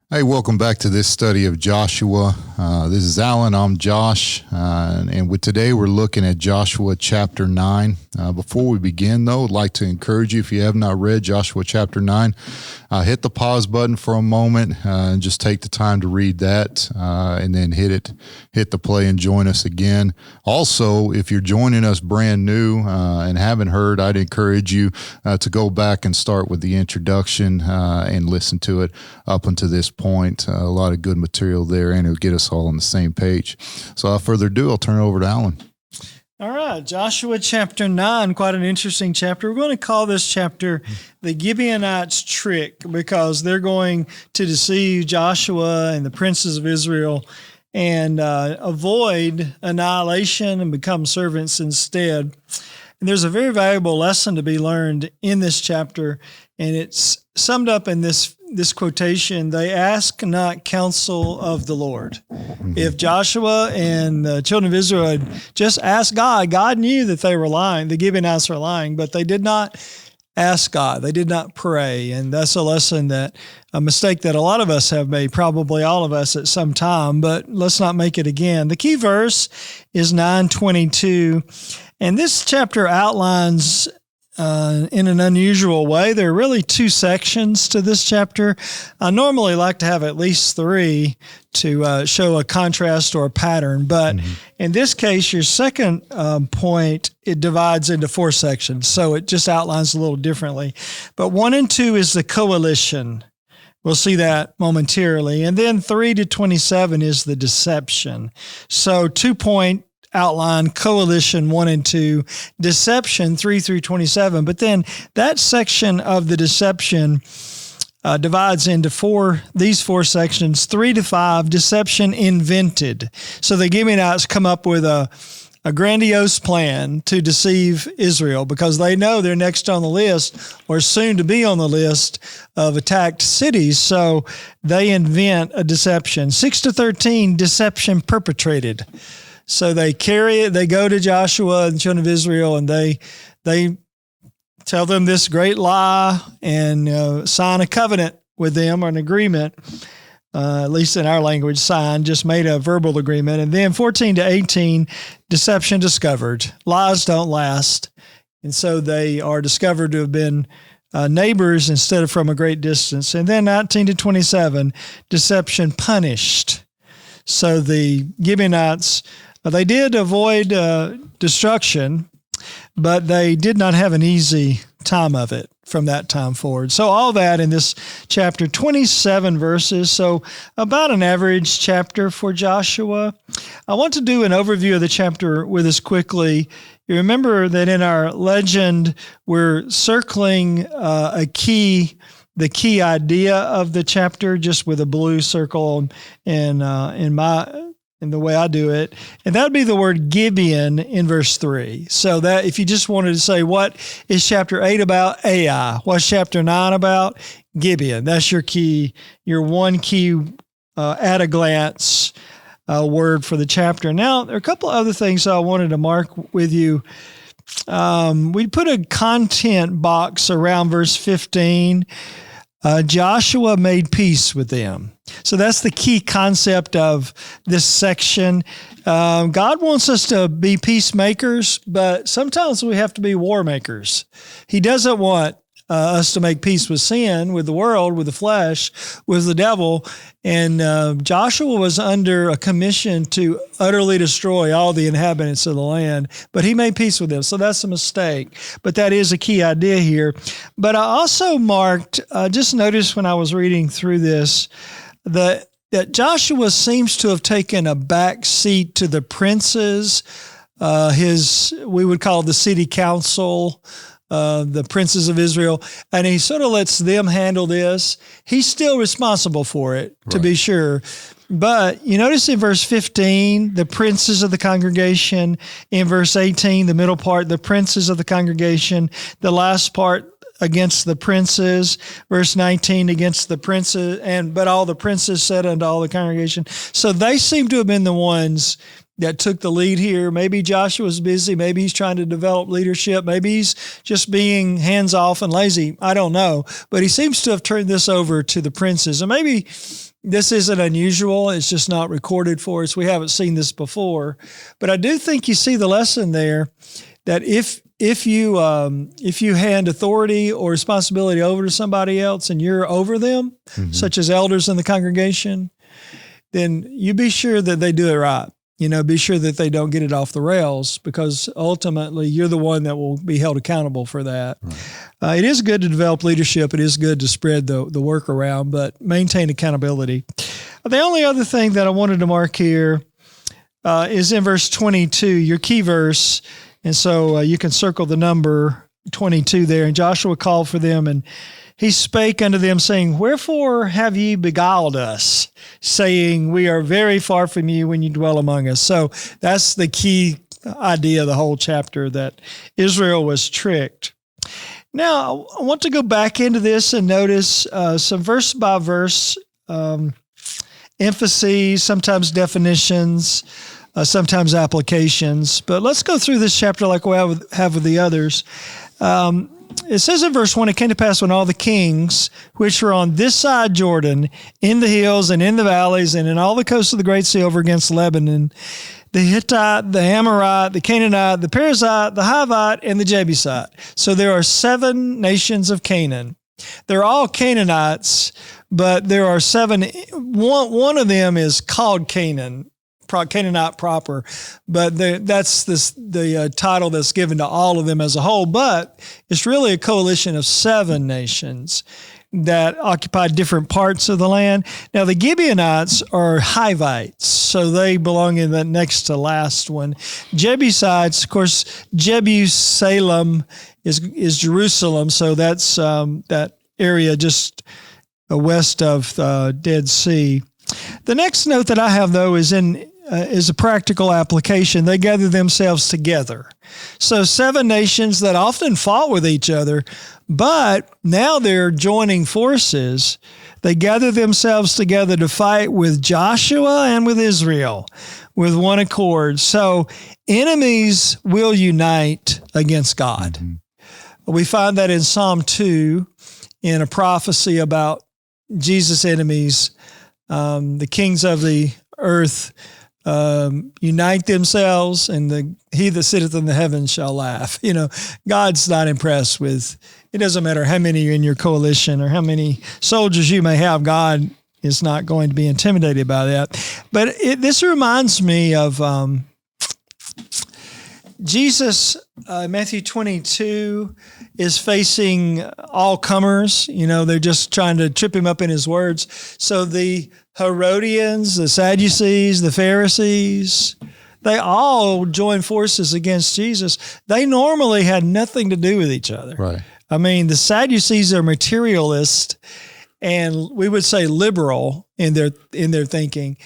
Hey, welcome back to this study of Joshua. This is Allen. I'm Josh, and today we're looking at Joshua chapter 9. Before we begin, though, I'd like to encourage you, if you have not read Joshua chapter 9, hit the pause button for a moment and just take the time to read that, and then hit the play and join us again. Also, if you're joining us brand new and haven't heard, I'd encourage you to go back and start with the introduction and listen to it up until this point. A lot of good material there, and it'll get us all on the same page. So without further ado, I'll turn it over to Allen. All right, Joshua chapter 9, quite an interesting chapter. We're going to call this chapter the Gibeonites' trick, because they're going to deceive Joshua and the princes of Israel and avoid annihilation and become servants instead. And there's a very valuable lesson to be learned in this chapter, and it's summed up in this quotation: "They ask not counsel of the Lord." If Joshua and the children of Israel had just asked God, God knew that they were lying, the Gibeonites were lying, but they did not ask God. They did not pray. And that's a mistake that a lot of us have made, probably all of us at some time, but let's not make it again. The key verse is 9:22. And this chapter outlines in an unusual way. There are really two sections to this chapter. I normally like to have at least three to show a contrast or a pattern, but in this case, your second point, it divides into four sections, so it just outlines a little differently. But 1 and 2 is the coalition. We'll see that momentarily. And then 3 to 27 is the deception. So 2-point outline, coalition 1 and 2, deception 3 through 27. But then that section of the deception divides into these four sections, 3 to 5, deception invented. So the Gibeonites come up with a grandiose plan to deceive Israel, because they know they're next on the list, or soon to be on the list of attacked cities. So they invent a deception. 6 to 13, deception perpetrated. So they carry it, they go to Joshua and the children of Israel, and they tell them this great lie and sign a covenant with them, or an agreement, at least in our language, signed, just made a verbal agreement. And then 14 to 18, deception discovered. Lies don't last. And so they are discovered to have been neighbors instead of from a great distance. And then 19 to 27, deception punished. So the Gibeonites, they did avoid destruction, but they did not have an easy time of it from that time forward. So all that in this chapter, 27 verses, so about an average chapter for Joshua. I want to do an overview of the chapter with us quickly. You remember that in our legend, we're circling the key idea of the chapter, just with a blue circle, and in the way I do it. And that would be the word Gibeon in verse 3. So that if you just wanted to say, what is chapter 8 about? Ai. What's chapter 9 about? Gibeon. That's your one key at a glance word for the chapter. Now, there are a couple other things I wanted to mark with you. We put a content box around verse 15. Joshua made peace with them. So that's the key concept of this section. God wants us to be peacemakers, but sometimes we have to be war makers. He doesn't want us to make peace with sin, with the world, with the flesh, with the devil. And Joshua was under a commission to utterly destroy all the inhabitants of the land, but he made peace with them. So that's a mistake, but that is a key idea here. But I also marked, just noticed when I was reading through this, that Joshua seems to have taken a back seat to the princes, we would call the city council, the princes of Israel, and he sort of lets them handle this. He's still responsible for it, to be sure. But you notice in verse 15, the princes of the congregation. In verse 18, the middle part, the princes of the congregation. The last part, against the princes. Verse 19, against the princes, but all the princes said unto all the congregation. So they seem to have been the ones that took the lead here. Maybe Joshua's busy. Maybe he's trying to develop leadership. Maybe he's just being hands-off and lazy. I don't know. But he seems to have turned this over to the princes. And maybe this isn't unusual. It's just not recorded for us. We haven't seen this before. But I do think you see the lesson there that if you hand authority or responsibility over to somebody else and you're over them, such as elders in the congregation, then you be sure that they do it right. Be sure that they don't get it off the rails, because ultimately you're the one that will be held accountable for that. Right. It is good to develop leadership. It is good to spread the work around, but maintain accountability. The only other thing that I wanted to mark here is in verse 22, your key verse. And so you can circle the number 22 there. And Joshua called for them, and he spake unto them, saying, Wherefore have ye beguiled us, saying, We are very far from you when you dwell among us. So that's the key idea of the whole chapter, that Israel was tricked. Now, I want to go back into this and notice some verse by verse emphases, sometimes definitions, sometimes applications. But let's go through this chapter like we have with the others. It says in verse 1, It came to pass when all the kings which were on this side Jordan, in the hills and in the valleys and in all the coasts of the great sea over against Lebanon, the Hittite, the Amorite, the Canaanite, the Perizzite, the Hivite, and the Jebusite. So there are 7 nations of Canaan. They're all Canaanites, but there are 7. One of them is called Canaan, Canaanite proper, but that's the title that's given to all of them as a whole. But it's really a coalition of 7 nations that occupy different parts of the land. Now, the Gibeonites are Hivites, so they belong in the next to last one. Jebusites, of course, Jerusalem is Jerusalem, so that's that area just west of the Dead Sea. The next note that I have, though, is a practical application. They gather themselves together. So 7 nations that often fought with each other, but now they're joining forces. They gather themselves together to fight with Joshua and with Israel with one accord. So enemies will unite against God. Mm-hmm. We find that in Psalm 2 in a prophecy about Jesus' enemies. The kings of the earth unite themselves, and he that sitteth in the heavens shall laugh. God's not impressed with, it doesn't matter how many are in your coalition or how many soldiers you may have, God is not going to be intimidated by that. But this reminds me of Jesus, Matthew 22, is facing all comers. They're just trying to trip him up in his words. So the Herodians, the Sadducees, the Pharisees, they all joined forces against Jesus. They normally had nothing to do with each other. Right. I mean, the Sadducees are materialist, and we would say liberal in their thinking.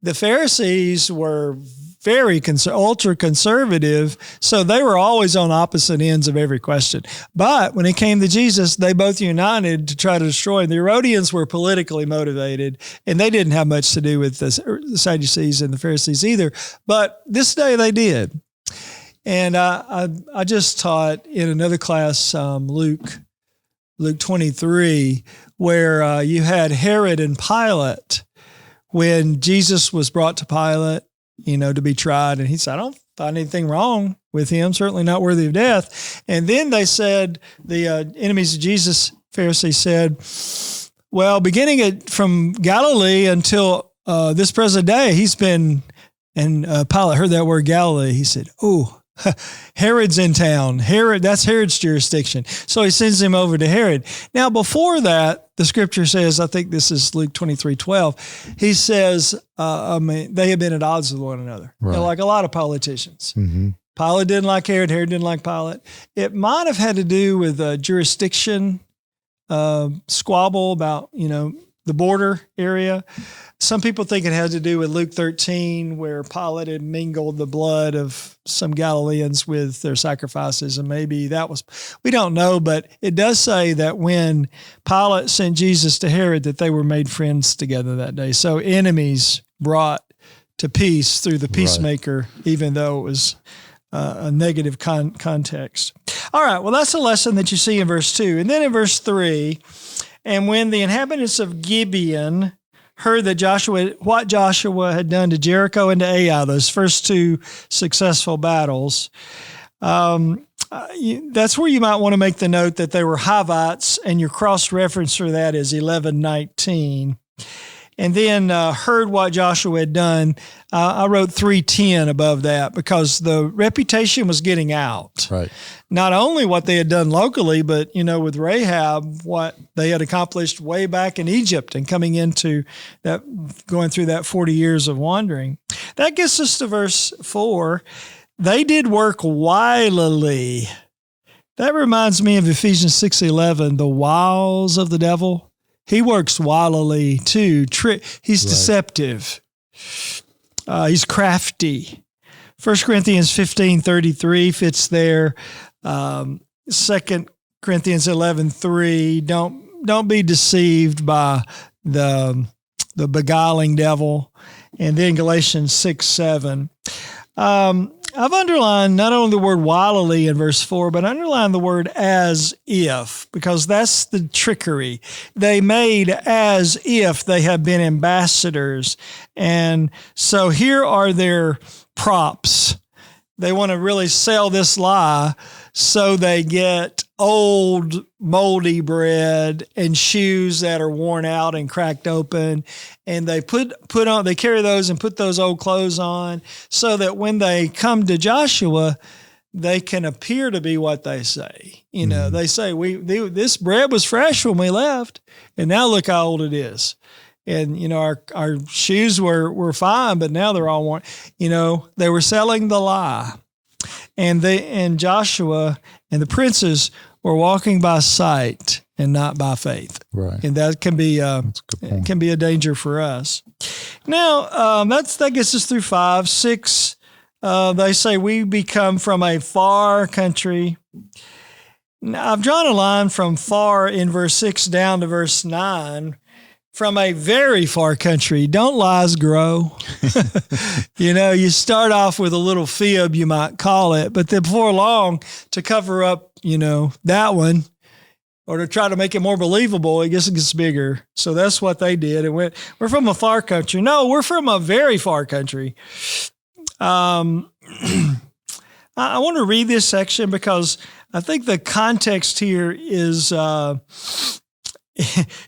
The Pharisees were very ultra conservative, so they were always on opposite ends of every question. But when it came to Jesus, they both united to try to destroy him. The Herodians were politically motivated, and they didn't have much to do with the Sadducees and the Pharisees either. But this day they did. And I just taught in another class Luke 23, where you had Herod and Pilate when Jesus was brought to Pilate, to be tried. And he said, I don't find anything wrong with him, certainly not worthy of death. And then they said, the enemies of Jesus, Pharisees said, well, beginning from Galilee until this present day, he's been, and Pilate heard that word Galilee. He said, Herod's in town. That's Herod's jurisdiction. So he sends him over to Herod. Now, before that, the scripture says, I think this is Luke 23:12. He says, they have been at odds with one another. Right. Like a lot of politicians. Mm-hmm. Pilate didn't like Herod. Herod didn't like Pilate. It might have had to do with a jurisdiction squabble about, the border area. Some people think it has to do with Luke 13, where Pilate had mingled the blood of some Galileans with their sacrifices, and maybe that was, we don't know, but it does say that when Pilate sent Jesus to Herod, that they were made friends together that day. So enemies brought to peace through the peacemaker, right, even though it was a negative context. All right, well, that's a lesson that you see in verse 2. And then in verse 3, and when the inhabitants of Gibeon heard that what Joshua had done to Jericho and to Ai, those first two successful battles, that's where you might want to make the note that they were Hivites, and your cross-reference for that is 11:19. And then heard what Joshua had done. I wrote 3:10 above that because the reputation was getting out. Right. Not only what they had done locally, but, with Rahab, what they had accomplished way back in Egypt and coming into that, going through that 40 years of wandering. That gets us to verse 4. They did work wilily. That reminds me of Ephesians 6:11, the wiles of the devil. He works wilily too. He's deceptive. He's crafty. 1 Corinthians 15:33 fits there. 2 Corinthians 11:3. Don't be deceived by the beguiling devil. And then Galatians 6:7. I've underlined not only the word wilily in verse 4, but underlined the word as if, because that's the trickery. They made as if they had been ambassadors. And so here are their props. They want to really sell this lie, so they get old, moldy bread and shoes that are worn out and cracked open, and they they carry those and put those old clothes on, so that when they come to Joshua, they can appear to be what they say. They say this bread was fresh when we left, and now look how old it is. And our shoes were fine, but now they're all worn. They were selling the lie, and Joshua and the princes were walking by sight and not by faith. Right, and that can be a danger for us. Now that gets us through 5, 6. They say we become from a far country. Now, I've drawn a line from far in verse 6 down to verse 9. From a very far country. Don't lies grow? You start off with a little fib, you might call it, but then before long, to cover up, that one, or to try to make it more believable, it gets bigger. So that's what they did. And we're from a far country. No, we're from a very far country. I want to read this section because I think the context here is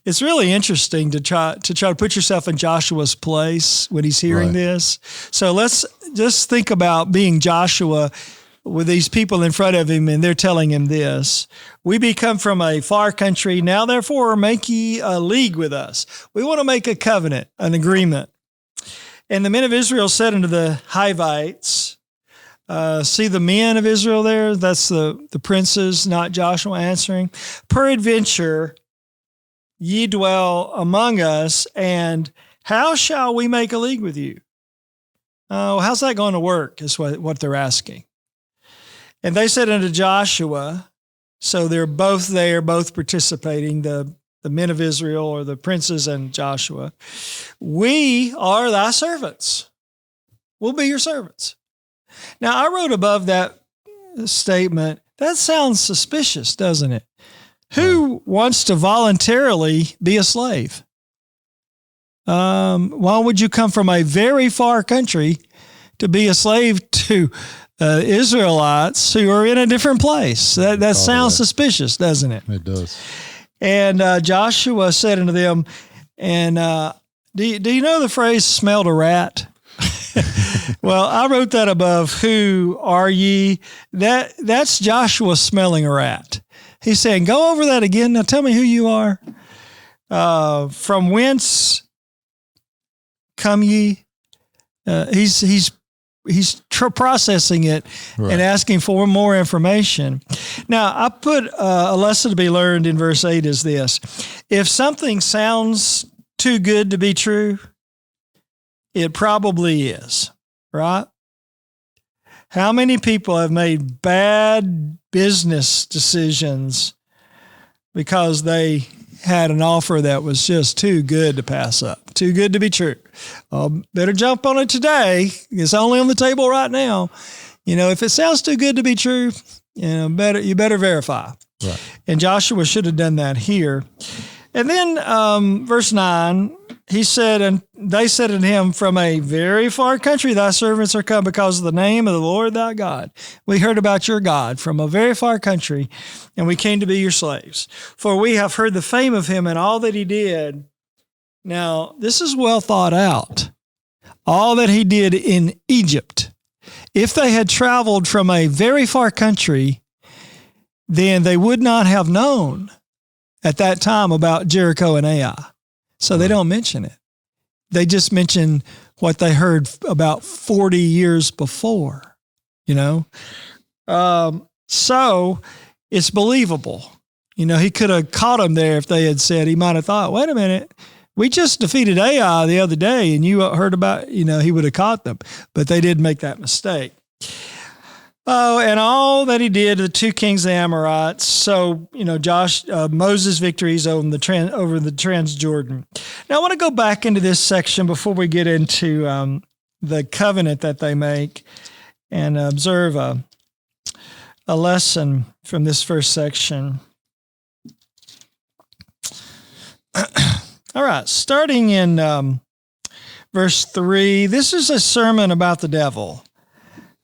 it's really interesting to try to put yourself in Joshua's place when he's hearing this. So let's just think about being Joshua with these people in front of him, and they're telling him this. We become from a far country. Now, therefore, make ye a league with us. We want to make a covenant, an agreement. And the men of Israel said unto the Hivites, see the men of Israel there? That's the princes, not Joshua answering. Peradventure, ye dwell among us, and how shall we make a league with you? Oh, how's that going to work is what they're asking. And they said unto Joshua, so they're both there, both participating, the men of Israel or the princes and Joshua. We are thy servants. We'll be your servants. Now, I wrote above that statement, that sounds suspicious, doesn't it? Who wants to voluntarily be a slave? Why would you come from a very far country to be a slave to Israelites who are in a different place? That sounds suspicious, doesn't it? It does. And Joshua said unto them, and do you know the phrase smelled a rat? Well, I wrote that above, who are ye? That's Joshua smelling a rat. He's saying, go over that again. Now tell me who you are. From whence come ye? He's processing it and asking for more information. Now, I put a lesson to be learned in verse 8 is this. If something sounds too good to be true, it probably is, right? How many people have made bad business decisions because they had an offer that was just too good to pass up, too good to be true? Better jump on it today. It's only on the table right now. If it sounds too good to be true, you better verify. Right. And Joshua should have done that here. And then verse 9, he said, and they said unto him, from a very far country thy servants are come because of the name of the Lord thy God. We heard about your God from a very far country, and we came to be your slaves. For we have heard the fame of him and all that he did. Now, this is well thought out. All that he did in Egypt. If they had traveled from a very far country, then they would not have known at that time about Jericho and Ai. So they don't mention it. They just mention what they heard about 40 years before, So it's believable. He could have caught them there if they had said, he might have thought, wait a minute, we just defeated Ai the other day and you heard about, he would have caught them. But they did make that mistake. Oh, and all that he did to the two kings of the Amorites. So, Moses' victories over the Transjordan. Now, I want to go back into this section before we get into the covenant that they make and observe a lesson from this first section. All right, starting in verse 3, this is a sermon about the devil.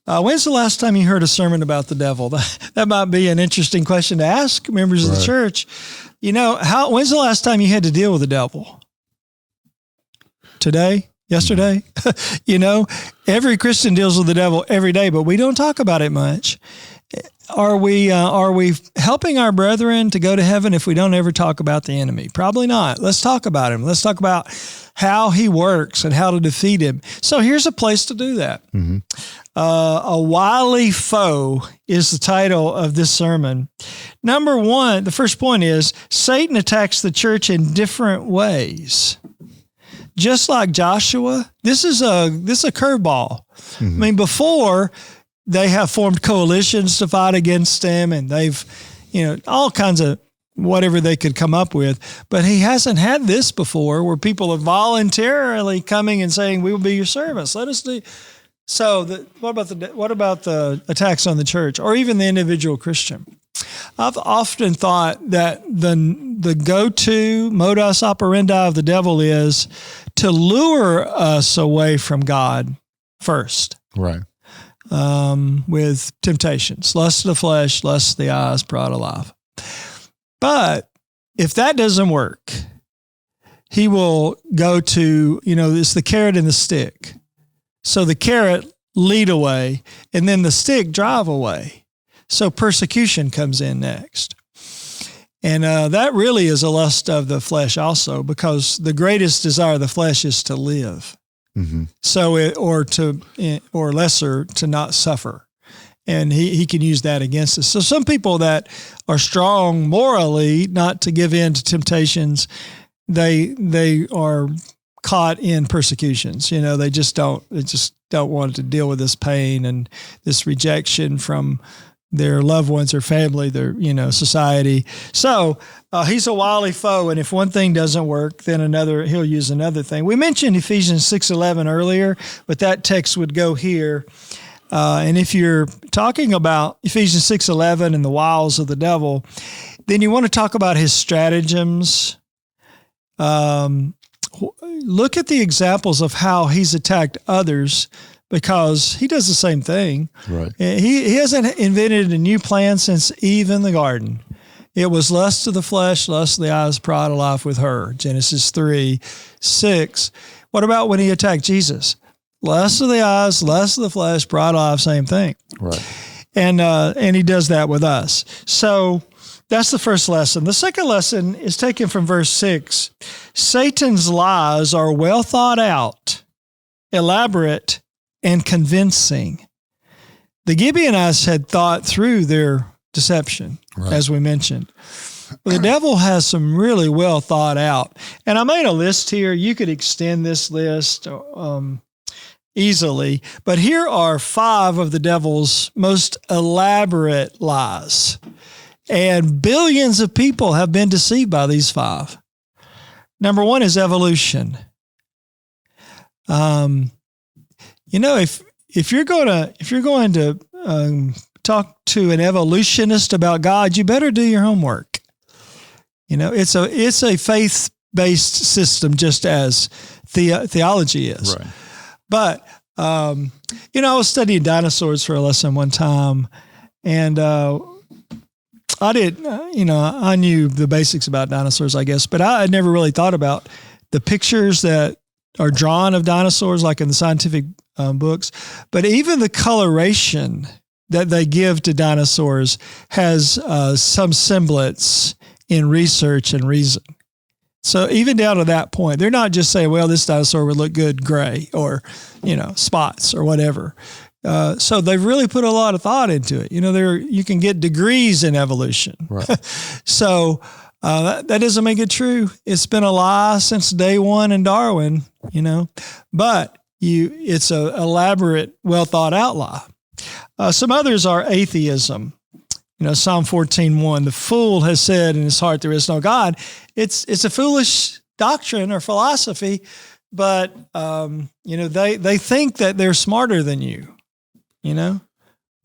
When's the last time you heard a sermon about the devil? That might be an interesting question to ask members of the church. When's the last time you had to deal with the devil? Today? Yesterday? Every Christian deals with the devil every day, but we don't talk about it much. Are we helping our brethren to go to heaven if we don't ever talk about the enemy? Probably not. Let's talk about him. Let's talk about how he works and how to defeat him. So here's a place to do that. Mm-hmm. A wily foe is the title of this sermon. Number one, the first point is Satan attacks the church in different ways. Just like Joshua, this is a curveball. Mm-hmm. I mean, before they have formed coalitions to fight against him, and they've, all kinds of whatever they could come up with. But he hasn't had this before, where people are voluntarily coming and saying, "We will be your servants. Let us do." So, what about the attacks on the church, or even the individual Christian? I've often thought that the go-to modus operandi of the devil is to lure us away from God first. Right. With temptations, lust of the flesh, lust of the eyes, pride of life. But if that doesn't work, he will go to, it's the carrot and the stick. So the carrot lead away, and then the stick drive away. So persecution comes in next. And that really is a lust of the flesh also, because the greatest desire of the flesh is to live. Mm-hmm. So, or lesser, to not suffer. And he can use that against us. So some people that are strong morally, not to give in to temptations, they are caught in persecutions. They just don't want to deal with this pain and this rejection from their loved ones, their family, their, society. So he's a wily foe, and if one thing doesn't work, then he'll use another thing. We mentioned Ephesians 6:11 earlier, but that text would go here. And if you're talking about Ephesians 6:11 and the wiles of the devil, then you want to talk about his stratagems. Look at the examples of how he's attacked others, because he does the same thing. Right. He hasn't invented a new plan since Eve in the garden. It was lust of the flesh, lust of the eyes, pride of life with her. Genesis 3:6. What about when he attacked Jesus? Lust of the eyes, lust of the flesh, pride of life, same thing. Right. And he does that with us. So that's the first lesson. The second lesson is taken from verse 6. Satan's lies are well thought out, elaborate, and convincing. The Gibeonites had thought through their deception, as we mentioned. Well, the devil has some really well thought out. And I made a list here. You could extend this list easily, but here are 5 of the devil's most elaborate lies. And billions of people have been deceived by these 5. Number 1 is evolution. If you're going to talk to an evolutionist about God, you better do your homework. It's a faith-based system, just as theology is. Right. But I was studying dinosaurs for a lesson one time, and I knew the basics about dinosaurs, I guess, but I had never really thought about the pictures that are drawn of dinosaurs, like in the scientific books. But even the coloration that they give to dinosaurs has some semblance in research and reason. So even down to that point, they're not just saying, well, this dinosaur would look good gray or, spots or whatever. So they've really put a lot of thought into it. You can get degrees in evolution. Right. So that doesn't make it true. It's been a lie since day one in Darwin, but it's an elaborate, well thought out lie. Some others are atheism. Psalm 14:1, the fool has said in his heart, there is no God. It's a foolish doctrine or philosophy, but, they think that they're smarter than you,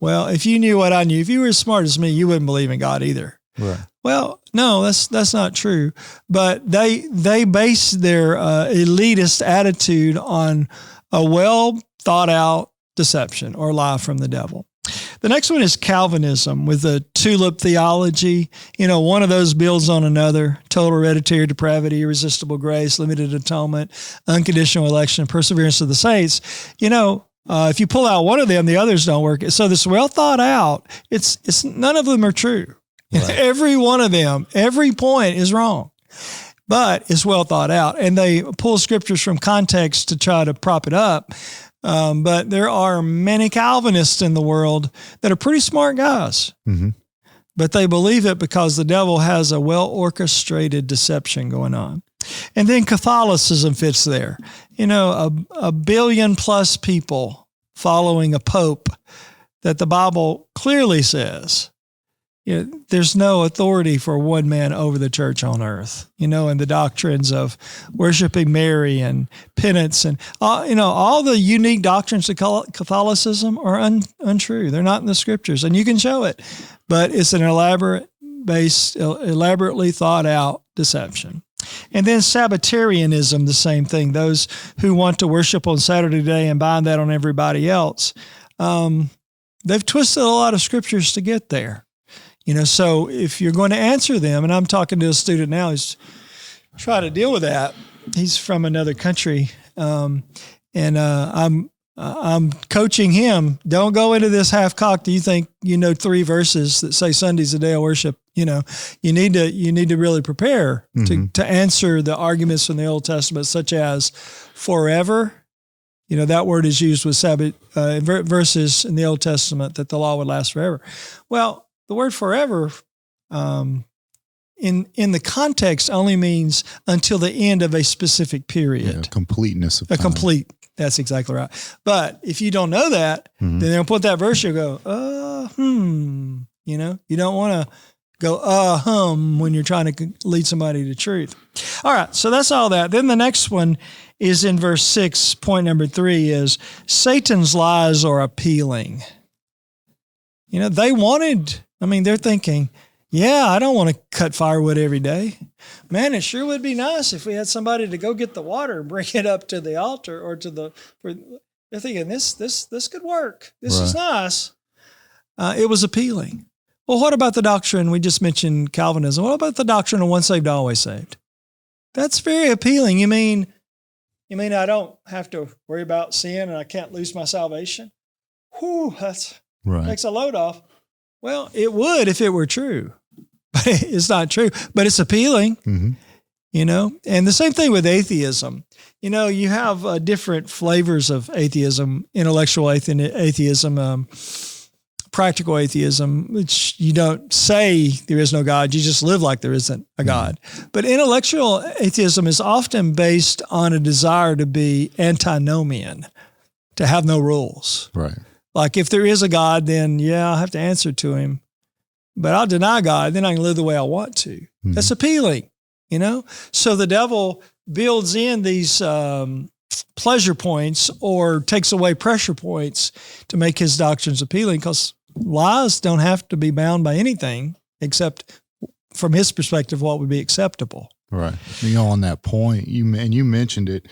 Well, if you knew what I knew, if you were as smart as me, you wouldn't believe in God either. Right. Well, no, that's not true. But they base their elitist attitude on a well thought out deception or lie from the devil. The next one is Calvinism with the tulip theology. One of those builds on another: total hereditary depravity, irresistible grace, limited atonement, unconditional election, perseverance of the saints. If you pull out one of them, the others don't work. So this well thought out, it's none of them are true. Right. Every one of them, every point is wrong, but it's well thought out. And they pull scriptures from context to try to prop it up. But there are many Calvinists in the world that are pretty smart guys, but they believe it because the devil has a well-orchestrated deception going on. And then Catholicism fits there. A billion plus people following a pope that the Bible clearly says, there's no authority for one man over the church on earth, and the doctrines of worshiping Mary and penance and, all the unique doctrines of Catholicism are untrue. They're not in the scriptures, and you can show it, but it's an elaborately thought out deception. And then Sabbatarianism, the same thing. Those who want to worship on Saturday day and bind that on everybody else, they've twisted a lot of scriptures to get there. So if you're going to answer them, and I'm talking to a student now who's trying to deal with that. He's from another country, and I'm coaching him. Don't go into this half-cocked. Do you think 3 verses that say Sunday's the day of worship? You need to really prepare to answer the arguments from the Old Testament, such as forever. That word is used with Sabbath verses in the Old Testament that the law would last forever. Well, the word forever in the context only means until the end of a specific period. Yeah, completeness of time. That's exactly right. But if you don't know that, then they'll put that verse, you'll go, you don't want to go, when you're trying to lead somebody to truth. All right, so that's all that. Then the next one is in verse 6, point number 3 is Satan's lies are appealing. They're thinking, I don't want to cut firewood every day. Man, it sure would be nice if we had somebody to go get the water and bring it up to the altar or they're thinking this could work. This is nice. It was appealing. Well, what about the doctrine? We just mentioned Calvinism. What about the doctrine of once saved, always saved? That's very appealing. You mean I don't have to worry about sin and I can't lose my salvation? Whew, that's right. Takes a load off. Well, it would if it were true, but it's not true. But it's appealing, and the same thing with atheism. You have different flavors of atheism: intellectual atheism, practical atheism, which you don't say there is no God; you just live like there isn't a God. But intellectual atheism is often based on a desire to be antinomian, to have no rules. Right. Like if there is a God, then I have to answer to him, but I'll deny God. Then I can live the way I want to. That's appealing, So the devil builds in these pleasure points or takes away pressure points to make his doctrines appealing, because lies don't have to be bound by anything except from his perspective, what would be acceptable. Right. On that point, you mentioned it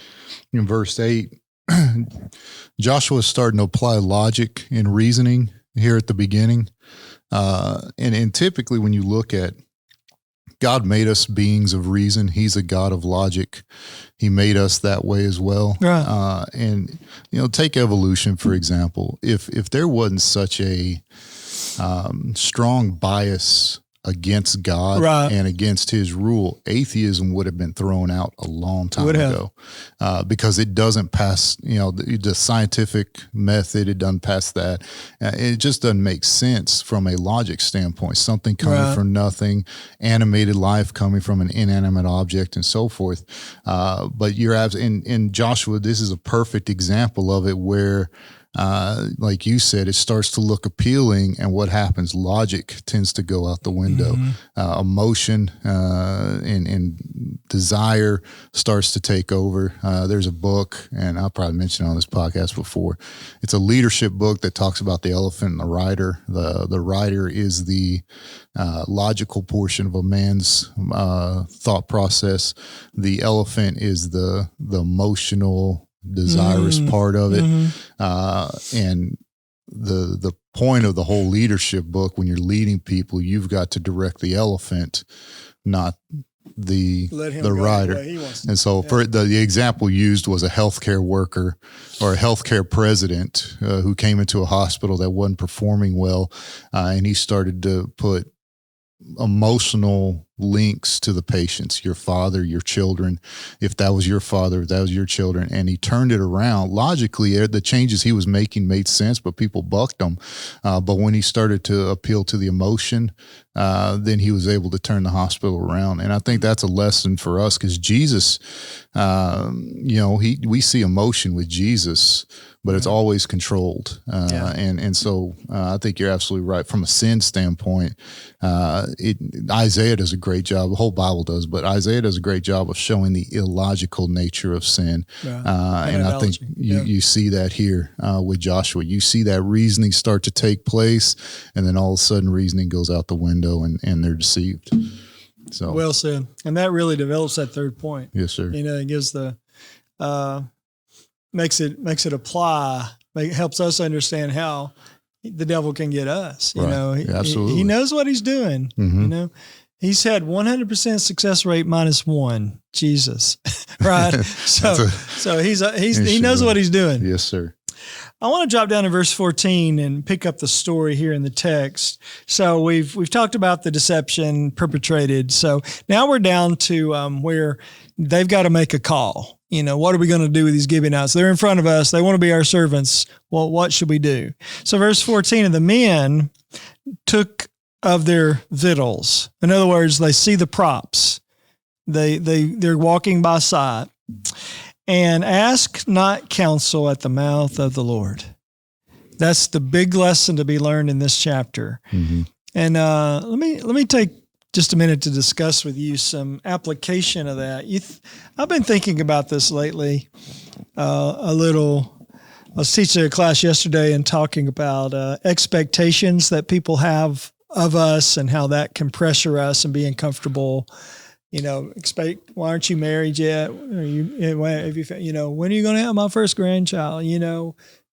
in verse 8. Joshua is starting to apply logic and reasoning here at the beginning. And typically when you look at God made us beings of reason. He's a God of logic. He made us that way as well. Right. And take evolution, for example. If there wasn't such a strong bias against God and against his rule, atheism would have been thrown out a long time ago, because it doesn't pass, the scientific method, it doesn't pass that. It just doesn't make sense from a logic standpoint, something coming from nothing, animated life coming from an inanimate object and so forth. But you're in Joshua, this is a perfect example of it where, like you said, it starts to look appealing, and what happens? Logic tends to go out the window. Emotion and desire starts to take over. There's a book, and I'll probably mention it on this podcast before. It's a leadership book that talks about the elephant and the rider. The rider is the logical portion of a man's thought process. The elephant is the emotional, desirous part of it. And the point of the whole leadership book, when you're leading people, you've got to direct the elephant, not the rider. And so for the example used was a healthcare worker or a healthcare president who came into a hospital that wasn't performing well, and he started to put emotional links to the patients, your father, your children, if that was your father, if that was your children, and he turned it around. Logically, the changes he was making made sense, but people bucked them. But when he started to appeal to the emotion, then he was able to turn the hospital around. And I think that's a lesson for us, because Jesus, we see emotion with Jesus, but it's always controlled. And so I think you're absolutely right. From a sin standpoint, Isaiah does a great job, the whole Bible does, but Isaiah does a great job of showing the illogical nature of sin. And I think you see that here with Joshua. You see that reasoning start to take place, and then all of a sudden reasoning goes out the window and they're deceived. So well said. And that really develops that third point. Yes, sir. It gives makes it apply, helps us understand how the devil can get us. Absolutely. He knows what he's doing. He's had 100% success rate -1, Jesus, right? So he knows what he's doing. Yes, sir. I want to drop down to verse 14 and pick up the story here in the text. So we've talked about the deception perpetrated. So now we're down to where they've got to make a call. What are we going to do with these Gibeonites? They're in front of us. They want to be our servants. Well, what should we do? So verse 14, and the men took of their victuals. In other words, they see the props. They're walking by sight. And ask not counsel at the mouth of the Lord. That's the big lesson to be learned in this chapter. And let me take just a minute to discuss with you some application of that. I've been thinking about this lately a little. I was teaching a class yesterday and talking about expectations that people have of us and how that can pressure us and be uncomfortable. Expect, why aren't you married yet? When are you going to have my first grandchild?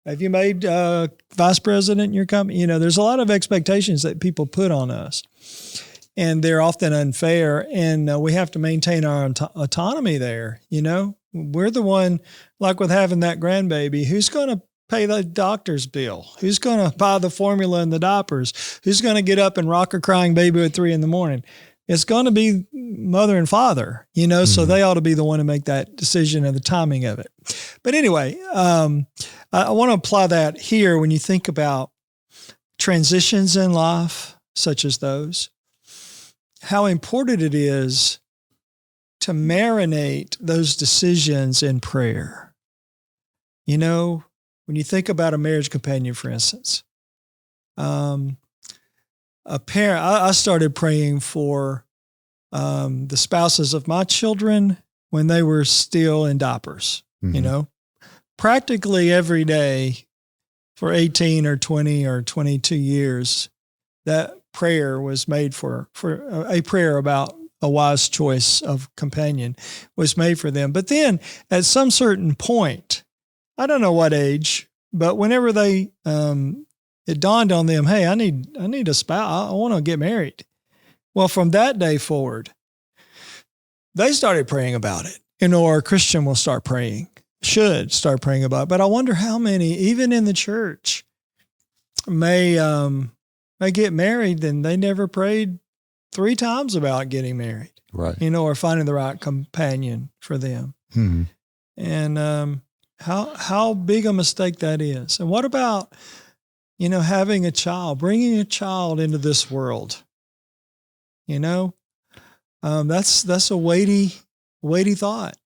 Have you made vice president in your company? There's a lot of expectations that people put on us, and they're often unfair. And we have to maintain our autonomy there. We're the one, like with having that grandbaby, who's going to pay the doctor's bill? Who's going to buy the formula and the diapers? Who's going to get up and rock a crying baby at 3 a.m? It's going to be mother and father, so they ought to be the one to make that decision and the timing of it. But anyway, I want to apply that here when you think about transitions in life, such as those, how important it is to marinate those decisions in prayer. When you think about a marriage companion, for instance, a parent, I started praying for the spouses of my children when they were still in diapers, practically every day for 18 or 20 or 22 years. That prayer was made for a prayer about a wise choice of companion was made for them. But then at some certain point, I don't know what age, but whenever they, it dawned on them, hey, I need a spouse. I want to get married. Well, from that day forward, they started praying about it. Or a Christian will start praying, should start praying about it. But I wonder how many, even in the church, may get married and they never prayed 3 times about getting married, right? Or finding the right companion for them. Mm-hmm. And how big a mistake that is. And what about, having a child, bringing a child into this world? That's a weighty thought.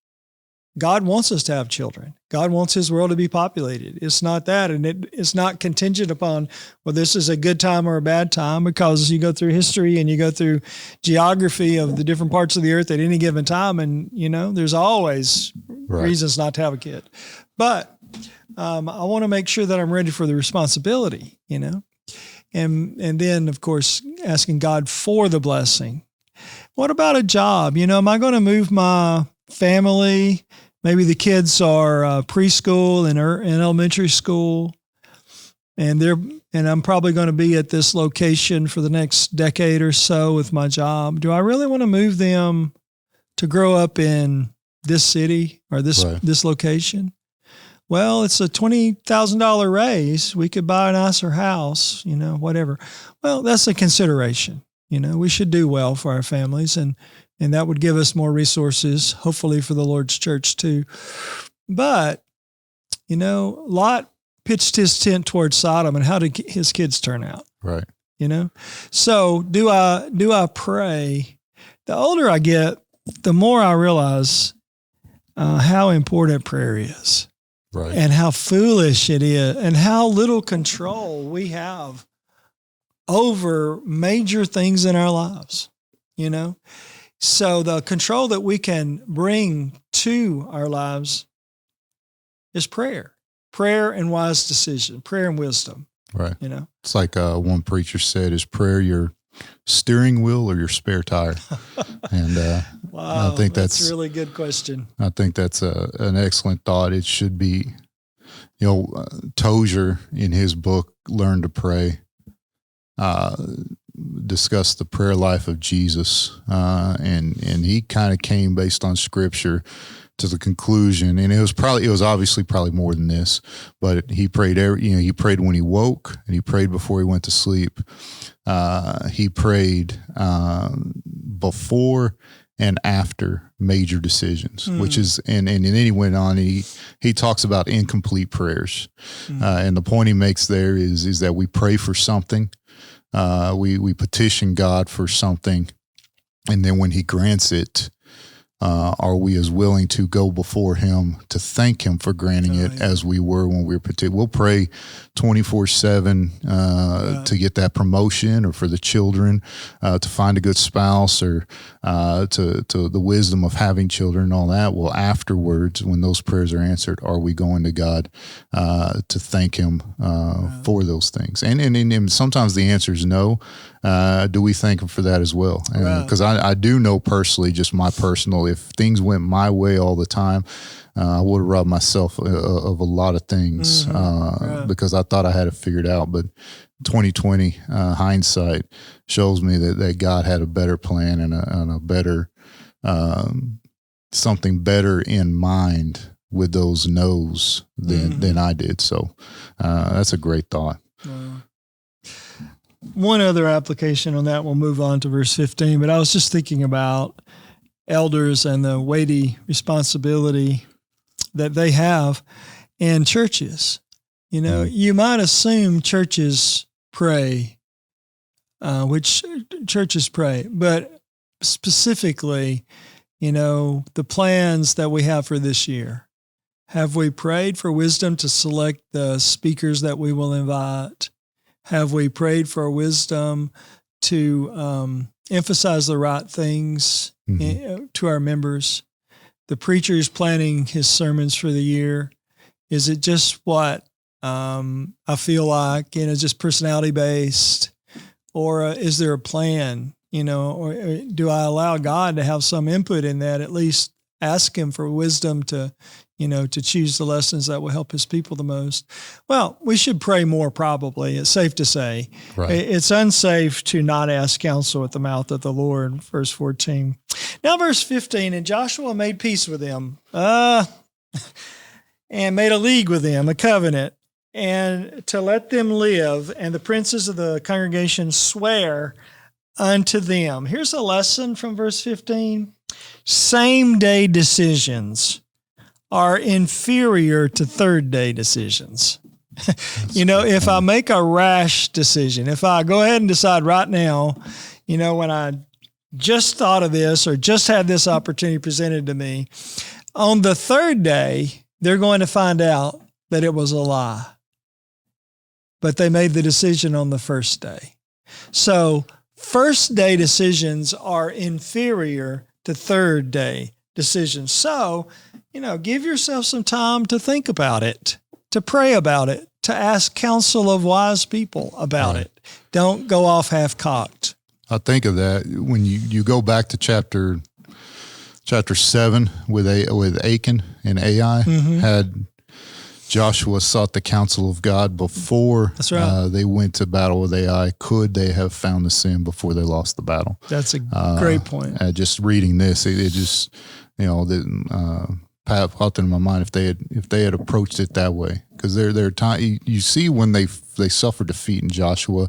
God wants us to have children. God wants his world to be populated. It's not that. And it's not contingent upon, well, this is a good time or a bad time, because you go through history and you go through geography of the different parts of the earth at any given time. And, there's always reasons not to have a kid. But I want to make sure that I'm ready for the responsibility, and then, of course, asking God for the blessing. What about a job? Am I going to move my family? Maybe the kids are preschool and elementary school, and I'm probably going to be at this location for the next decade or so with my job. Do I really want to move them to grow up in this city or this location? Well, it's a $20,000 raise. We could buy a nicer house, whatever. Well, that's a consideration. We should do well for our families, and that would give us more resources, hopefully for the Lord's church too. But, Lot pitched his tent towards Sodom, and how did his kids turn out? Right. So do I pray? The older I get, the more I realize how important prayer is. Right. And how foolish it is, and how little control we have over major things in our lives, So the control that we can bring to our lives is prayer and wise decision, prayer and wisdom. Right. It's like one preacher said, is prayer your steering wheel or your spare tire? And wow, I think that's a really good question. I think that's an excellent thought. It should be, Tozer in his book, Learn to Pray, discussed the prayer life of Jesus, and he kind of came based on Scripture to the conclusion, and it was obviously probably more than this, but he prayed he prayed when he woke, and he prayed before he went to sleep. He prayed before and after major decisions, which is, and then he went on, he talks about incomplete prayers. And the point he makes there is that we pray for something. We petition God for something, and then when he grants it, are we as willing to go before him to thank him for granting it as we were when we were petitioned? We'll pray 24/7 to get that promotion, or for the children to find a good spouse, or to the wisdom of having children and all that. Well, afterwards, when those prayers are answered, are we going to God to thank him for those things? And sometimes the answer is no. Do we thank him for that as well? Because I do know personally, just my personal, if things went my way all the time, I would have robbed myself of a lot of things because I thought I had it figured out. But 2020 hindsight shows me that God had a better plan and a better something better in mind with those no's than I did. So that's a great thought. One other application on that, we'll move on to verse 15, but I was just thinking about elders and the weighty responsibility that they have in churches. You might assume churches pray, which churches pray, but specifically, the plans that we have for this year. Have we prayed for wisdom to select the speakers that we will invite? Have we prayed for wisdom to emphasize the right things to our members? The preacher is planning his sermons for the year. Is it just what I feel like, just personality based? or is there a plan? Or do I allow God to have some input in that? At least ask Him for wisdom to choose the lessons that will help His people the most. Well, we should pray more, probably. It's safe to say. Right. It's unsafe to not ask counsel at the mouth of the Lord, verse 14. Now, verse 15, and Joshua made peace with them, and made a league with them, a covenant, and to let them live, and the princes of the congregation swear unto them. Here's a lesson from verse 15. Same-day decisions are inferior to third-day decisions. If I make a rash decision, if I go ahead and decide right now, when I just thought of this or just had this opportunity presented to me, on the third day, they're going to find out that it was a lie. But they made the decision on the first day. So first day decisions are inferior to third day decisions. So, give yourself some time to think about it, to pray about it, to ask counsel of wise people about it. Don't go off half-cocked. I think of that when you go back to chapter 7 with Achan and Ai, had Joshua sought the counsel of God before they went to battle with Ai. Could they have found the sin before they lost the battle? That's a great point. Just reading this, it just popped in my mind if they had approached it that way, because there time you see when they suffer defeat in Joshua,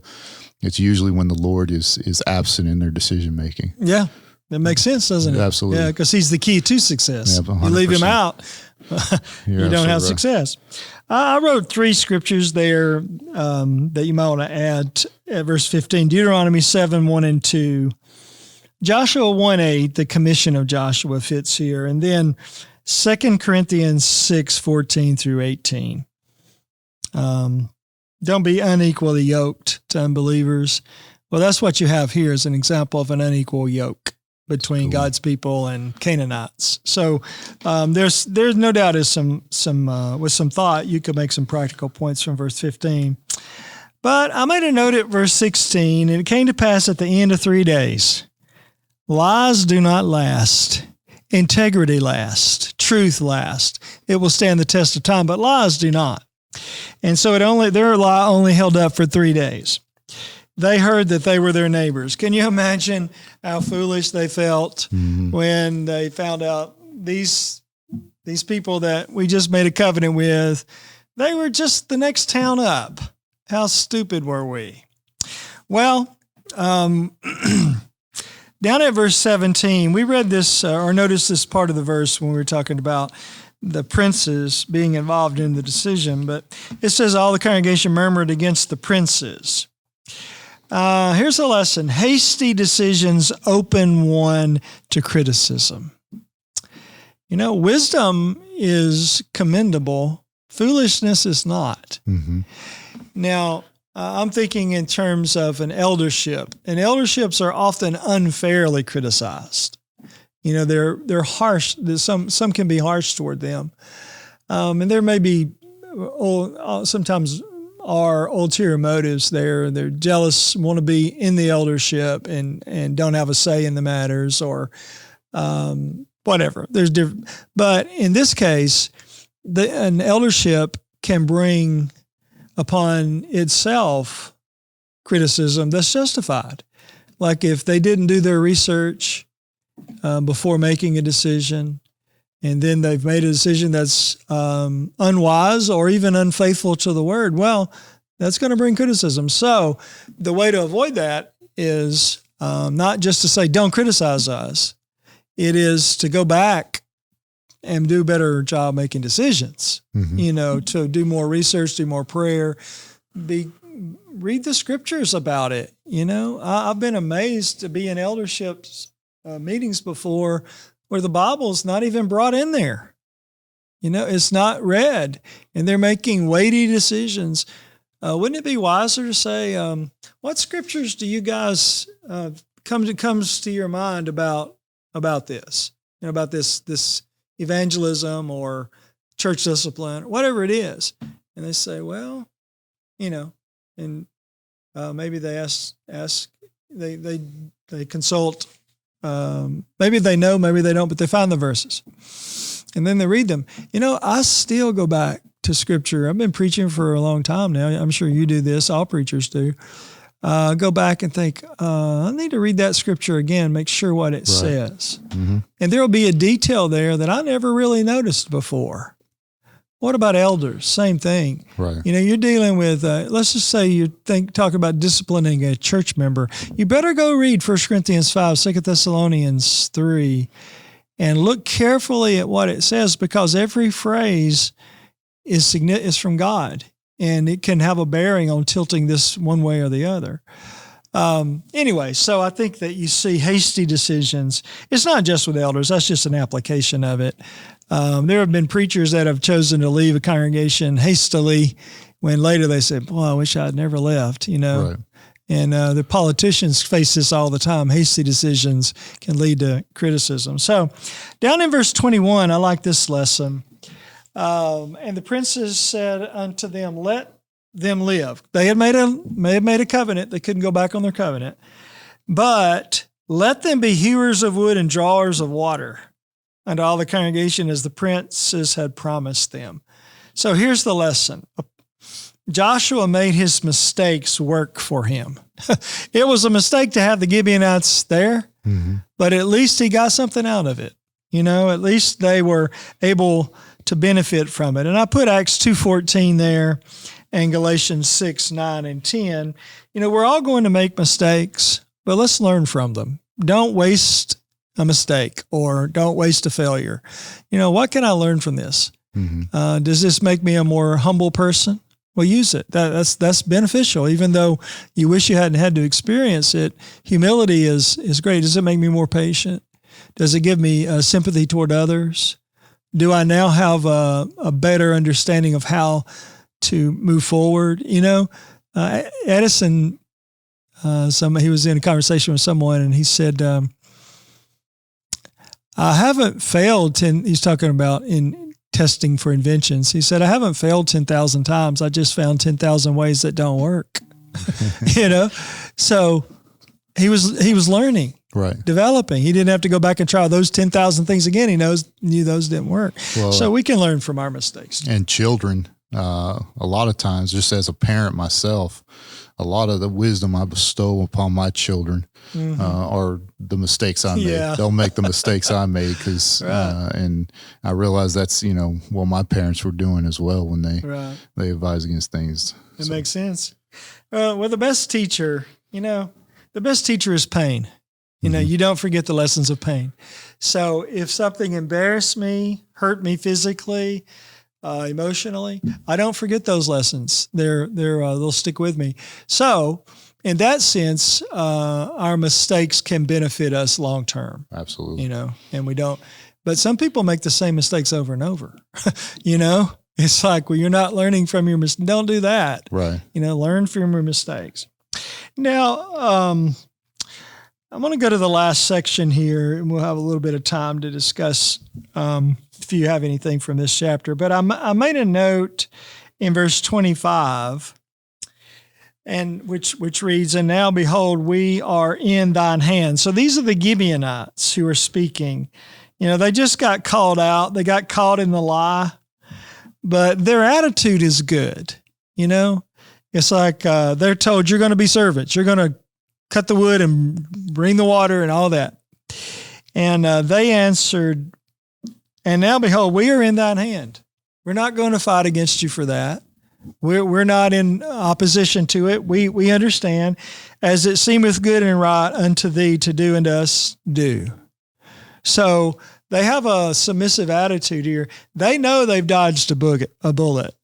it's usually when the Lord is absent in their decision making. Yeah, that makes sense, doesn't it? Absolutely. Yeah, because He's the key to success. Yeah, you leave Him out, you don't have success. I wrote 3 scriptures there that you might want to add at verse 15. Deuteronomy 7, 1 and 2. Joshua 1:8, the commission of Joshua fits here. And then 2 Corinthians 6, 14 through 18. Don't be unequally yoked to unbelievers. Well, that's what you have here as an example of an unequal yoke between God's people and Canaanites. So there's no doubt is some with some thought you could make some practical points from verse 15. But I made a note at verse 16, and it came to pass at the end of 3 days. Lies do not last. Integrity lasts. Truth lasts. It will stand the test of time, but lies do not. And so their lie only held up for 3 days. They heard that they were their neighbors. Can you imagine how foolish they felt when they found out these people that we just made a covenant with, they were just the next town up. How stupid were we? Well, down at verse 17, we read this or noticed this part of the verse when we were talking about the princes being involved in the decision, but it says all the congregation murmured against the princes. Here's a lesson. Hasty decisions open one to criticism. Wisdom is commendable. Foolishness is not. Now, I'm thinking in terms of an eldership, and elderships are often unfairly criticized. They're harsh. Some can be harsh toward them, and there may be sometimes are ulterior motives there. They're jealous, want to be in the eldership, and don't have a say in the matters, or whatever. There's different, but in this case, an eldership can bring upon itself criticism that's justified. Like if they didn't do their research before making a decision, and then they've made a decision that's unwise or even unfaithful to the word, well, that's going to bring criticism. So the way to avoid that is not just to say, don't criticize us. It is to go back and do a better job making decisions, to do more research, do more prayer, read the scriptures about it. I've been amazed to be in eldership meetings before where the Bible's not even brought in there. It's not read, and they're making weighty decisions. Wouldn't it be wiser to say, what scriptures do you guys comes to your mind about this? About this evangelism or church discipline, whatever it is. And they say, well, and Maybe they they consult. Maybe they know, maybe they don't, but they find the verses. And then they read them. I still go back to Scripture. I've been preaching for a long time now. I'm sure you do this. All preachers do. Go back and think, I need to read that Scripture again, make sure what it says. Mm-hmm. And there will be a detail there that I never really noticed before. What about elders? Same thing. Right. You're dealing with, let's just say you talk about disciplining a church member. You better go read 1 Corinthians 5, 2 Thessalonians 3, and look carefully at what it says, because every phrase is from God, and it can have a bearing on tilting this one way or the other. Anyway, so I think that you see hasty decisions. It's not just with elders. That's just an application of it. There have been preachers that have chosen to leave a congregation hastily when later they say, boy, I wish I had never left, Right. And the politicians face this all the time. Hasty decisions can lead to criticism. So down in verse 21, I like this lesson. And the princes said unto them, let them live. They had made a covenant. They couldn't go back on their covenant. But let them be hewers of wood and drawers of water unto all the congregation as the princes had promised them. So here's the lesson. Joshua made his mistakes work for him. It was a mistake to have the Gibeonites there, mm-hmm. but at least he got something out of it. At least they were able to benefit from it. And I put Acts 2:14 there and Galatians 6, 9, and 10. We're all going to make mistakes, but let's learn from them. Don't waste a mistake or don't waste a failure. What can I learn from this? Mm-hmm. Does this make me a more humble person? Well, use it. That's beneficial. Even though you wish you hadn't had to experience it, humility is great. Does it make me more patient? Does it give me sympathy toward others? Do I now have a better understanding of how to move forward? Edison, he was in a conversation with someone, and he said, I haven't failed he's talking about in testing for inventions. He said, I haven't failed 10,000 times. I just found 10,000 ways that don't work. So he was learning. Right. Developing. He didn't have to go back and try those 10,000 things again. He knew those didn't work. Well, so we can learn from our mistakes. And children, a lot of times, just as a parent myself, a lot of the wisdom I bestow upon my children mm-hmm. Are the mistakes I made. Yeah. They'll make the mistakes I made because, right. And I realize that's, what my parents were doing as well when they advise against things. It makes sense. Well, the best teacher is pain. You don't forget the lessons of pain. So if something embarrassed me, hurt me physically, emotionally, I don't forget those lessons. They'll stick with me. So in that sense, our mistakes can benefit us long term. Absolutely. And we don't. But some people make the same mistakes over and over. It's like, well, you're not learning from your mistakes. Don't do that. Right. Learn from your mistakes. Now, I'm going to go to the last section here, and we'll have a little bit of time to discuss if you have anything from this chapter. But I made a note in verse 25, and which reads, "And now, behold, we are in thine hand." So these are the Gibeonites who are speaking. They just got called out. They got caught in the lie, but their attitude is good. It's like they're told, you're going to be servants. You're going to cut the wood and bring the water and all that. And they answered, "And now, behold, we are in thine hand. We're not going to fight against you for that. We're not in opposition to it. We understand, as it seemeth good and right unto thee to do unto us, do." So they have a submissive attitude here. They know they've dodged a bullet.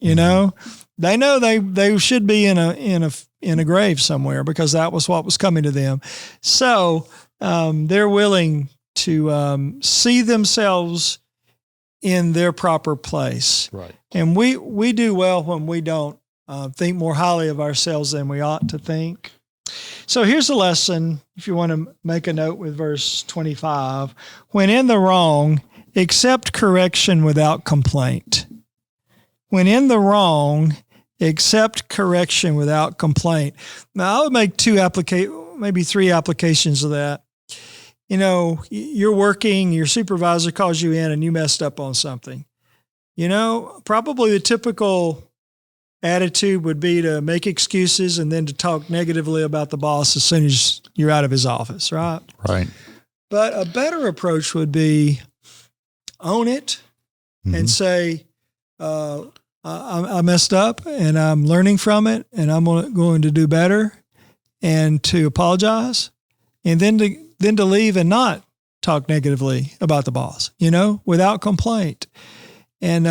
They know they should be in a grave somewhere because that was what was coming to them. So they're willing to see themselves in their proper place. Right. And we do well when we don't think more highly of ourselves than we ought to think. So here's a lesson, if you want to make a note with verse 25. When in the wrong, accept correction without complaint. When in the wrong, accept correction without complaint. Now, I would make maybe three applications of that. You're working, your supervisor calls you in and you messed up on something. Probably the typical attitude would be to make excuses and then to talk negatively about the boss as soon as you're out of his office, right? Right. But a better approach would be own it and say, I messed up and I'm learning from it and I'm going to do better, and to apologize, and then to leave and not talk negatively about the boss, without complaint. And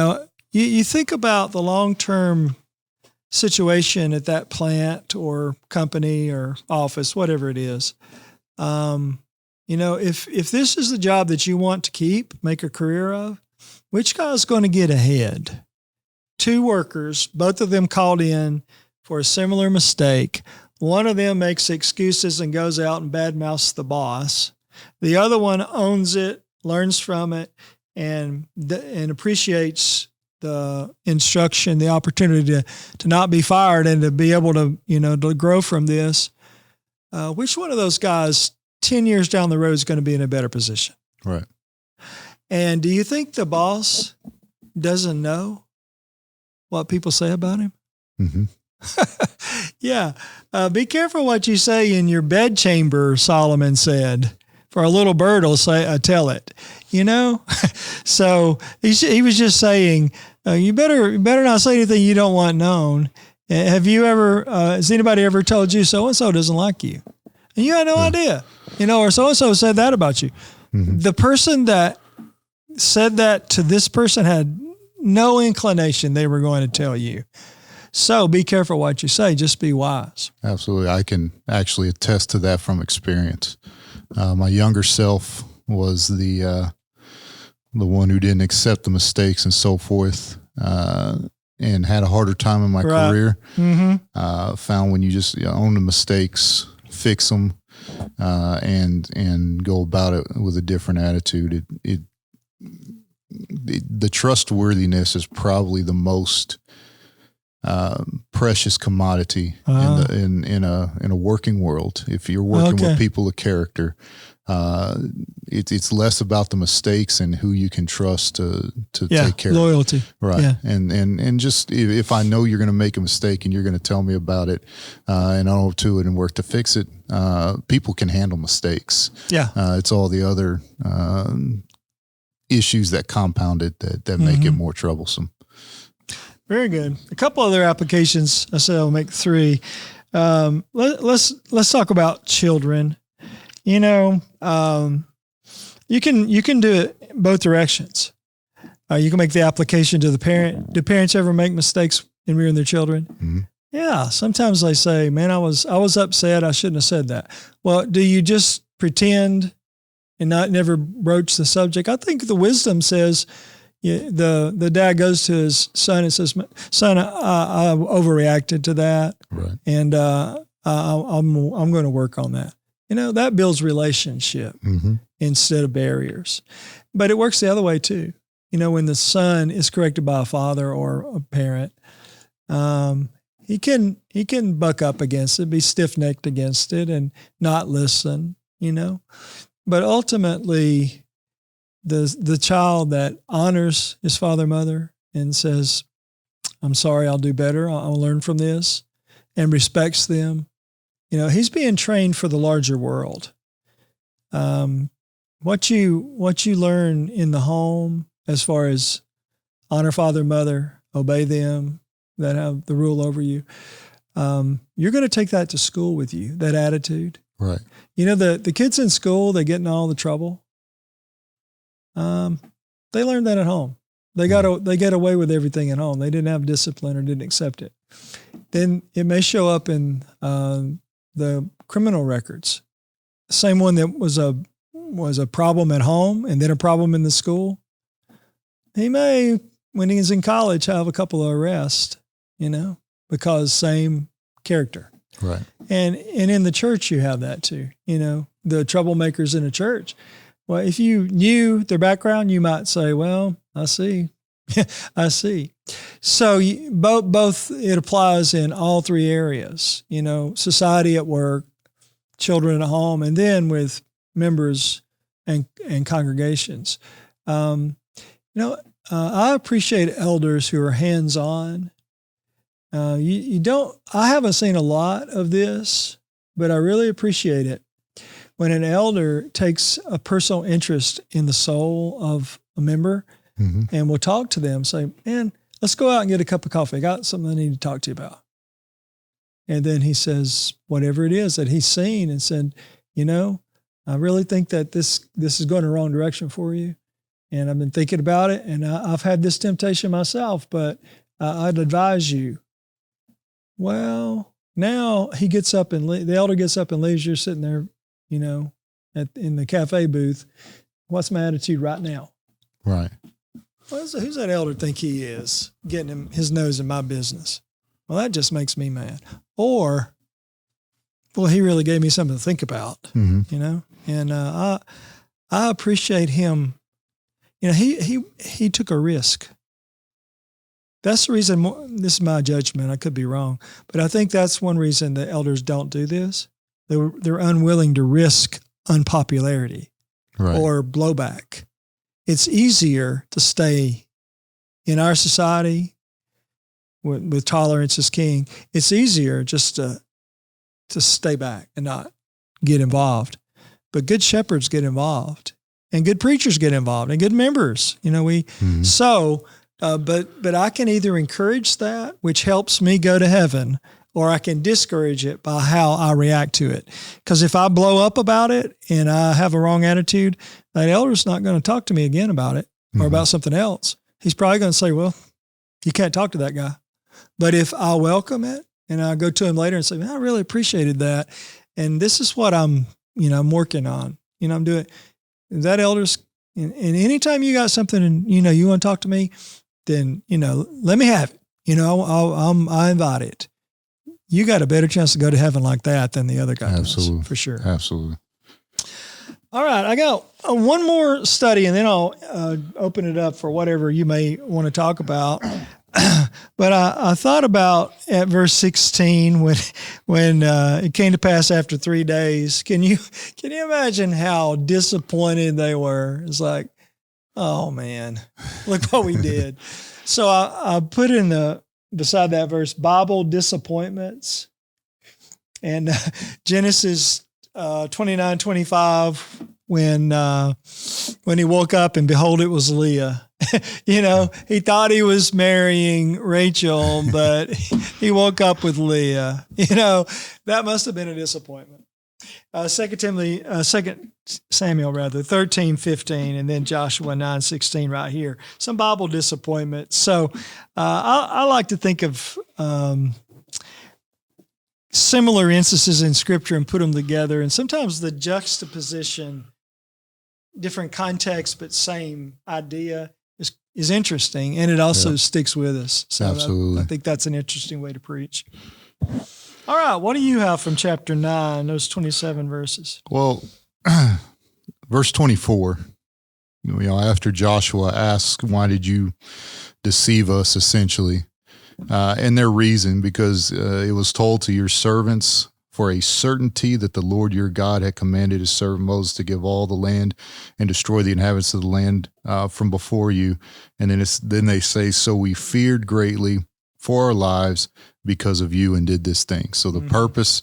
you think about the long-term situation at that plant or company or office, whatever it is. If this is the job that you want to keep, make a career of, which guy is going to get ahead? Two workers, both of them called in for a similar mistake. One of them makes excuses and goes out and badmouths the boss. The other one owns it, learns from it, and appreciates the instruction, the opportunity to not be fired and to be able to, to grow from this. Which one of those guys 10 years down the road is going to be in a better position? Right. And do you think the boss doesn't know what people say about him? Mm-hmm. Yeah. Be careful what you say in your bedchamber, Solomon said, for a little bird will tell it, So he was just saying, you better not say anything you don't want known. Has anybody ever told you so-and-so doesn't like you? And you had no idea, or so-and-so said that about you. Mm-hmm. The person that said that to this person had no inclination they were going to tell you. So be careful what you say. Just be wise. Absolutely. I can actually attest to that from experience. My younger self was the one who didn't accept the mistakes and so forth, and had a harder time in my career. Mm-hmm. Found when you just own the mistakes, fix them, and go about it with a different attitude. The trustworthiness is probably the most precious commodity in a working world. If you're working with people of character, it's less about the mistakes and who you can trust to take care loyalty. of. Right. Yeah. And just if I know you're going to make a mistake and you're going to tell me about it, and I'll own to it and work to fix it, people can handle mistakes. Yeah. It's all the other issues that compound it that make it more troublesome. Very good. A couple other applications. I said I'll make three. Let's talk about children. You can do it both directions. You can make the application to the parent. Do parents ever make mistakes in rearing their children? Mm-hmm. Yeah. Sometimes they say, "Man, I was upset. I shouldn't have said that." Well, do you just pretend and never broach the subject? I think the wisdom says, the dad goes to his son and says, "Son, I overreacted to that, right, and I'm going to work on that." That builds relationship instead of barriers. But it works the other way too. When the son is corrected by a father or a parent, he can buck up against it, be stiff-necked against it, and not listen. But ultimately, the child that honors his father and mother and says, "I'm sorry, I'll do better. I'll learn from this," and respects them, he's being trained for the larger world. What you learn in the home as far as honor father and mother, obey them that have the rule over you, you're going to take that to school with you, that attitude. Right. The kids in school, they get in all the trouble. They learned that at home. They get away with everything at home. They didn't have discipline or didn't accept it. Then it may show up in the criminal records. Same one that was a problem at home and then a problem in the school. He may, when he's in college, have a couple of arrests, because same character. Right. And in the church, you have that too. The troublemakers in a church. Well, if you knew their background, you might say, "Well, I see I see. So both it applies in all three areas, society at work, children at home, and then with members and congregations. I appreciate elders who are hands-on. I haven't seen a lot of this, but I really appreciate it when an elder takes a personal interest in the soul of a member and will talk to them, say, man, let's go out and get a cup of coffee. I got something I need to talk to you about. And then he says whatever it is that he's seen and said, I really think that this is going the wrong direction for you. And I've been thinking about it, and I've had this temptation myself, but I'd advise you. Well, now he gets up and the elder gets up and leaves. You're sitting there, in the cafe booth. What's my attitude right now? Right. Who's that elder think he is, getting his nose in my business? Well, that just makes me mad. Or, well, he really gave me something to think about, And I appreciate him. He took a risk. That's the reason, this is my judgment, I could be wrong, but I think that's one reason the elders don't do this. They're unwilling to risk unpopularity or blowback. It's easier to stay in our society with tolerance is king. It's easier just to stay back and not get involved. But good shepherds get involved, and good preachers get involved, and good members. But I can either encourage that, which helps me go to heaven, or I can discourage it by how I react to it. Because if I blow up about it and I have a wrong attitude, that elder's not going to talk to me again about it or about something else. He's probably going to say, well, you can't talk to that guy. But if I welcome it and I go to him later and say, man, I really appreciated that, and this is what I'm working on. I'm doing that, elders. And anytime you got something and, you want to talk to me, then, let me have it. I invite it. You got a better chance to go to heaven like that than the other guy Absolutely. does, for sure. Absolutely. All right. I got one more study, and then I'll open it up for whatever you may want to talk about. But I thought about at verse 16 when it came to pass after 3 days. Can you imagine how disappointed they were? It's like, oh man, look what we did. So I put in beside that verse, Bible disappointments, and Genesis 29:25 when he woke up and behold, it was Leah. He thought he was marrying Rachel, but he woke up with Leah. That must have been a disappointment. 2 Samuel 13:15, and then Joshua 9:16 right here. Some Bible disappointments. So I like to think of similar instances in Scripture and put them together. And sometimes the juxtaposition, different context but same idea, is interesting, and it also sticks with us. So Absolutely. I think that's an interesting way to preach. All right, what do you have from chapter 9, those 27 verses? Well, verse 24, after Joshua asks, why did you deceive us, essentially? And their reason, because it was told to your servants for a certainty that the Lord your God had commanded his servant Moses to give all the land and destroy the inhabitants of the land from before you. And then they say, so we feared greatly for our lives because of you and did this thing. So the purpose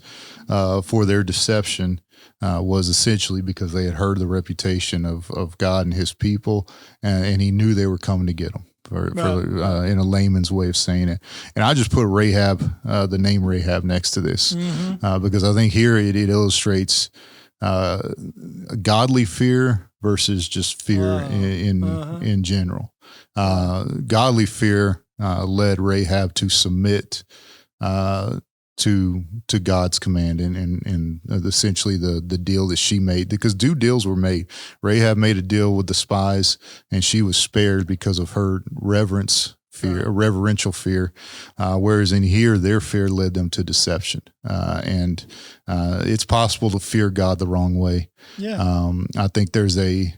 for their deception was essentially because they had heard the reputation of God and his people, and he knew they were coming to get them. In a layman's way of saying it. And I just put Rahab, the name Rahab, next to this because I think here it illustrates godly fear versus just fear in general. Godly fear led Rahab to submit to God's command and essentially the deal that she made, because 2 deals were made. Rahab made a deal with the spies, and she was spared because of her reverential fear, whereas in here, their fear led them to deception. And it's possible to fear God the wrong way. Yeah. I think there's a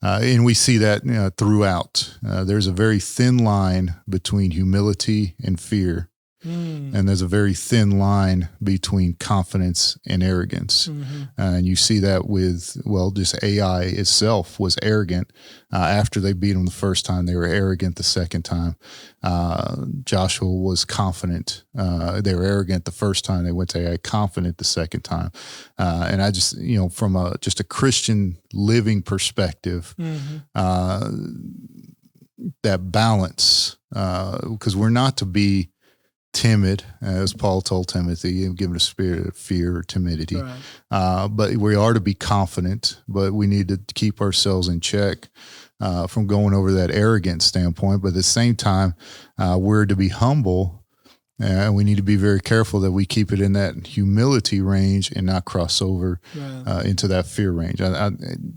And we see that throughout. There's a very thin line between humility and fear. And there's a very thin line between confidence and arrogance. And you see that with, just Ai itself was arrogant. After they beat them the first time, they were arrogant the second time. Joshua was confident. They were arrogant the first time. They went to Ai, confident the second time. And I just, from just a Christian living perspective, that balance, because we're not to be timid, as Paul told Timothy, given a spirit of fear or timidity. Right. But we are to be confident, but we need to keep ourselves in check from going over that arrogant standpoint. But at the same time, we're to be humble, and we need to be very careful that we keep it in that humility range and not cross over into that fear range.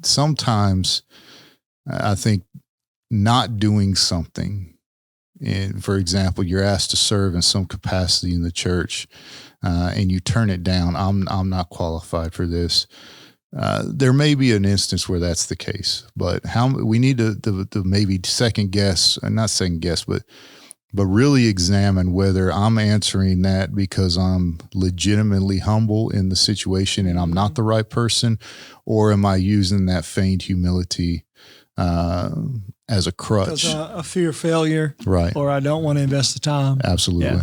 Sometimes I think not doing something, and for example, you're asked to serve in some capacity in the church, and you turn it down. I'm not qualified for this. There may be an instance where that's the case, but we need to maybe not second guess, but really examine whether I'm answering that because I'm legitimately humble in the situation and I'm not the right person, or am I using that feigned humility as a crutch? Because I fear failure, right? Or I don't want to invest the time. Absolutely.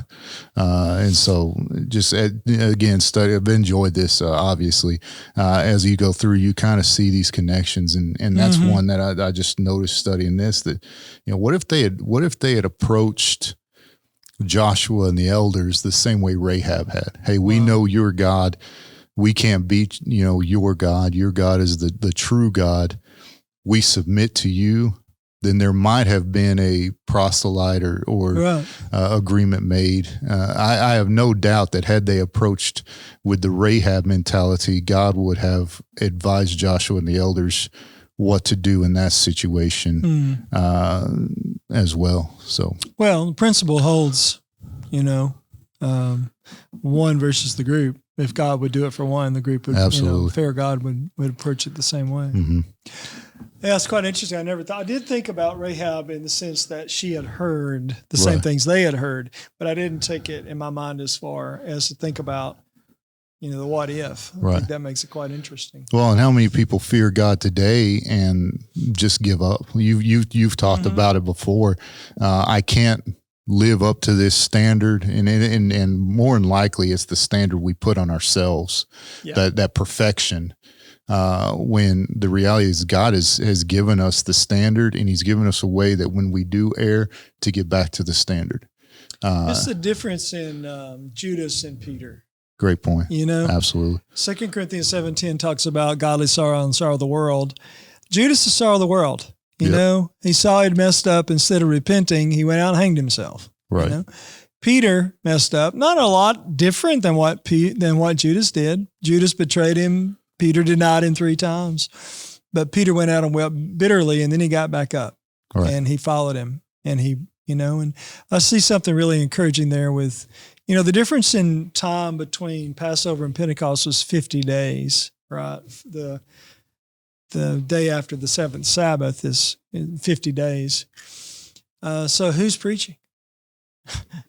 Yeah. And so just again, I've enjoyed this, obviously, as you go through, you kind of see these connections. And that's one that I just noticed studying this, that, what if they had approached Joshua and the elders the same way Rahab had? Hey, we know your God. We can't beat, your God. Your God is the true God. We submit to you. Then there might have been a proselyte or agreement made. I have no doubt that had they approached with the Rahab mentality, God would have advised Joshua and the elders what to do in that situation as well. So, the principle holds, one versus the group. If God would do it for one, the group would, fair God would approach it the same way. Yeah, it's quite interesting. I did think about Rahab in the sense that she had heard the same things they had heard, but I didn't take it in my mind as far as to think about, the what if. I think that makes it quite interesting. Well, and how many people fear God today and just give up? You've talked about it before. I can't live up to this standard, and more than likely it's the standard we put on ourselves, that perfection. When the reality is God has given us the standard, and he's given us a way that when we do err, to get back to the standard. What's the difference in Judas and Peter? Great point. Absolutely. 2 Corinthians 7:10 talks about godly sorrow and sorrow of the world. Judas is sorrow of the world. He saw he'd messed up. Instead of repenting, he went out and hanged himself. Right. Peter messed up. Not a lot different than what Judas did. Judas betrayed him. Peter denied him 3 times, but Peter went out and wept bitterly, and then he got back up and he followed him. And and I see something really encouraging there with, the difference in time between Passover and Pentecost was 50 days, right? The day after the 7th Sabbath is 50 days. So who's preaching?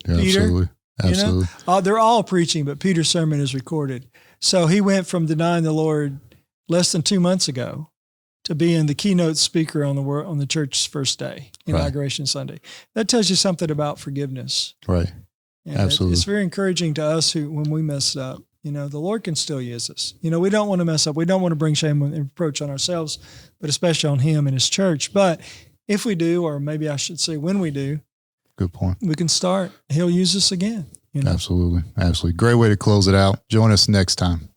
Peter. Absolutely. They're all preaching, but Peter's sermon is recorded. So he went from denying the Lord less than 2 months ago to being the keynote speaker on the church's first day, Inauguration Sunday. That tells you something about forgiveness. Right. And Absolutely. It's very encouraging to us when we mess up. The Lord can still use us. We don't want to mess up. We don't want to bring shame and reproach on ourselves, but especially on him and his church. But if we do, or maybe I should say when we do, good point, we can start. He'll use us again. Absolutely. Great way to close it out. Join us next time.